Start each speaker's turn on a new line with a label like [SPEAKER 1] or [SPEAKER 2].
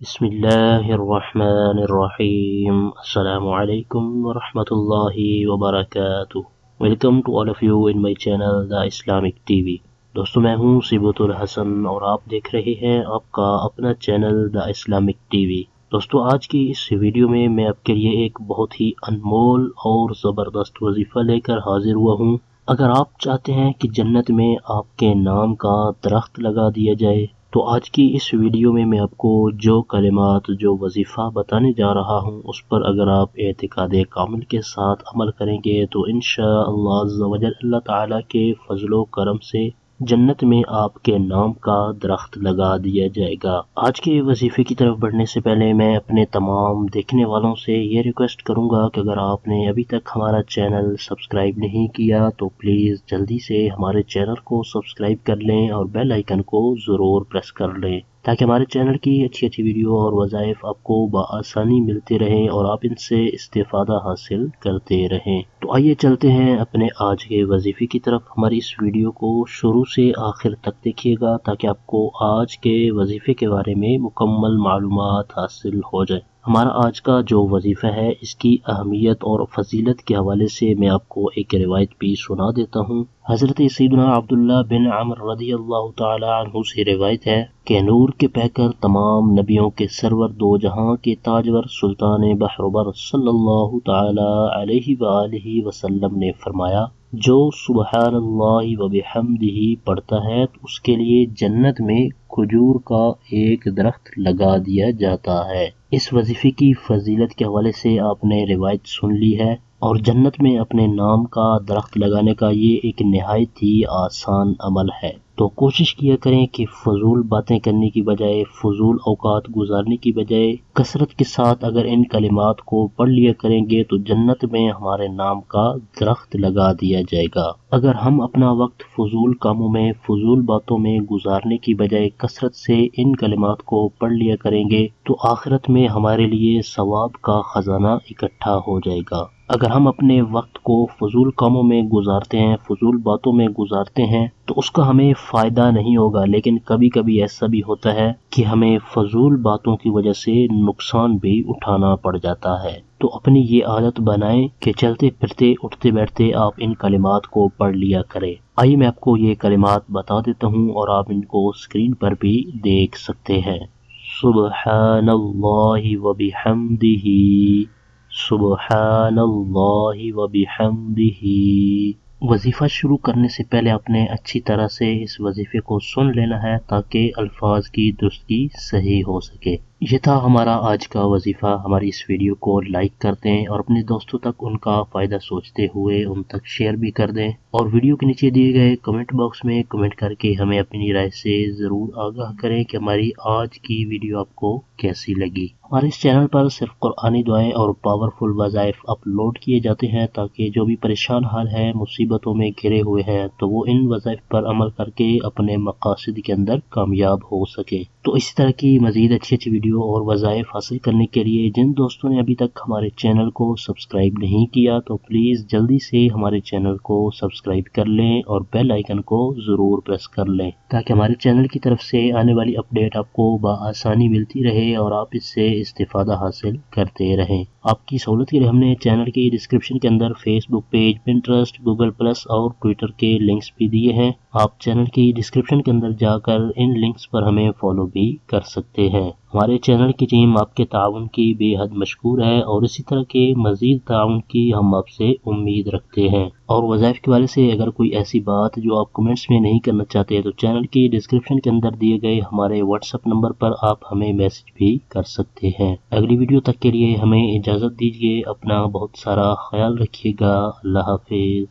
[SPEAKER 1] بسم اللہ الرحمن الرحیم. السلام علیکم ورحمۃ اللہ وبرکاتہ. Welcome to all of you in my channel the Islamic T V. دوستو میں ہوں صبوت الحسن اور آپ دیکھ رہے ہیں آپ کا اپنا channel the Islamic T V. دوستو آج کی اس ویڈیو میں آپ کے لیے ایک بہت ہی انمول اور زبردست وظیفہ لے کر حاضر ہوا ہوں. اگر آپ چاہتے ہیں کہ جنت میں آپ کے نام کا درخت لگا دیا جائے تو آج کی اس ویڈیو میں آپ کو جو کلمات جو وظیفہ بتانے جا رہا ہوں اس پر اگر آپ اعتقاد کامل کے ساتھ عمل کریں گے تو انشاءاللہ عز و جل اللہ تعالیٰ کے فضل و کرم سے جنت میں آپ کے نام کا درخت لگا دیا جائے گا. آج کے وظیفے کی طرف بڑھنے سے پہلے میں اپنے تمام دیکھنے والوں سے یہ ریکویسٹ کروں گا کہ اگر آپ نے ابھی تک ہمارا چینل سبسکرائب نہیں کیا تو پلیز جلدی سے ہمارے چینل کو سبسکرائب کر لیں اور بیل آئیکن کو ضرور پریس کر لیں تاکہ ہمارے چینل کی اچھی ویڈیو اور وظائف آپ کو بآسانی ملتے رہیں اور آپ ان سے استفادہ حاصل کرتے رہیں. تو آئیے چلتے ہیں اپنے آج کے وظیفے کی طرف. ہماری اس ویڈیو کو شروع سے آخر تک دیکھیے گا تاکہ آپ کو آج کے وظیفے کے بارے میں مکمل معلومات حاصل ہو جائے. ہمارا آج کا جو وظیفہ ہے اس کی اہمیت اور فضیلت کے حوالے سے میں آپ کو ایک روایت بھی سنا دیتا ہوں. حضرت سیدنا عبداللہ بن عمر رضی اللہ تعالی عنہ سے روایت ہے کہ نور کے پیکر تمام نبیوں کے سرور دو جہاں کے تاجور سلطان بحربر صلی اللہ تعالی علیہ وآلہ وسلم نے فرمایا جو سبحان اللہ وبحمدہ پڑھتا ہے تو اس کے لیے جنت میں کھجور کا ایک درخت لگا دیا جاتا ہے. اس وظیفے کی فضیلت کے حوالے سے آپ نے روایت سن لی ہے اور جنت میں اپنے نام کا درخت لگانے کا یہ ایک نہایت ہی آسان عمل ہے. تو کوشش کیا کریں کہ فضول باتیں کرنے کی بجائے فضول اوقات گزارنے کی بجائے کثرت کے ساتھ اگر ان کلمات کو پڑھ لیا کریں گے تو جنت میں ہمارے نام کا درخت لگا دیا جائے گا. اگر ہم اپنا وقت فضول کاموں میں فضول باتوں میں گزارنے کی بجائے کثرت سے ان کلمات کو پڑھ لیا کریں گے تو آخرت میں ہمارے لیے ثواب کا خزانہ اکٹھا ہو جائے گا. اگر ہم اپنے وقت کو فضول کاموں میں گزارتے ہیں فضول باتوں میں گزارتے ہیں تو اس کا ہمیں فائدہ نہیں ہوگا، لیکن کبھی کبھی ایسا بھی ہوتا ہے کہ ہمیں فضول باتوں کی وجہ سے نقصان بھی اٹھانا پڑ جاتا ہے. تو اپنی یہ عادت بنائیں کہ چلتے پھرتے اٹھتے بیٹھتے آپ ان کلمات کو پڑھ لیا کریں. آئیے میں آپ کو یہ کلمات بتا دیتا ہوں اور آپ ان کو اسکرین پر بھی دیکھ سکتے ہیں. سبحان اللہ وبحمدہ سبحان اللہ وبحمدہ. وظیفہ شروع کرنے سے پہلے آپ نے اچھی طرح سے اس وظیفے کو سن لینا ہے تاکہ الفاظ کی درستگی صحیح ہو سکے. یہ تھا ہمارا آج کا وظیفہ. ہماری اس ویڈیو کو لائک کر دیں اور اپنے دوستوں تک ان کا فائدہ سوچتے ہوئے ان تک شیئر بھی کر دیں اور ویڈیو کے نیچے دیے گئے کمنٹ باکس میں کمنٹ کر کے ہمیں اپنی رائے سے ضرور آگاہ کریں کہ ہماری آج کی ویڈیو آپ کو کیسی لگی. ہمارے اس چینل پر صرف قرآنی دعائیں اور پاورفل وظائف اپلوڈ کیے جاتے ہیں تاکہ جو بھی پریشان حال ہے مصیبتوں میں گھرے ہوئے ہیں تو وہ ان وظائف پر عمل کر کے اپنے مقاصد کے اندر کامیاب ہو سکے. تو اسی طرح کی مزید اچھی ویڈیو اور وظائف حاصل کرنے کے لیے جن دوستوں نے ابھی تک ہمارے چینل کو سبسکرائب نہیں کیا تو پلیز جلدی سے ہمارے چینل کو سبسکرائب کر لیں اور بیل آئیکن کو ضرور پریس کر لیں تاکہ ہمارے چینل کی طرف سے آنے والی اپڈیٹ آپ کو بآسانی ملتی رہے اور آپ اس سے استفادہ حاصل کرتے رہیں. آپ کی سہولت کے لیے ہم نے چینل کی ڈسکرپشن کے اندر فیس بک پیج، پنٹرسٹ، گوگل پلس اور ٹویٹر کے لنکس بھی دیے ہیں. آپ چینل کی ڈسکرپشن کے اندر جا کر ان لنکس پر ہمیں فالو بھی کر سکتے ہیں. ہمارے چینل کی ٹیم آپ کے تعاون کی بے حد مشکور ہے اور اسی طرح کے مزید تعاون کی ہم آپ سے امید رکھتے ہیں. اور وظائف کے والے سے اگر کوئی ایسی بات جو آپ کمنٹس میں نہیں کرنا چاہتے تو چینل کی ڈسکرپشن کے اندر دیے گئے ہمارے واٹس ایپ نمبر پر آپ ہمیں میسج بھی کر سکتے ہیں. اگلی ویڈیو تک کے لیے ہمیں اجازت دیجیے. اپنا بہت سارا خیال رکھیے گا. اللہ حافظ.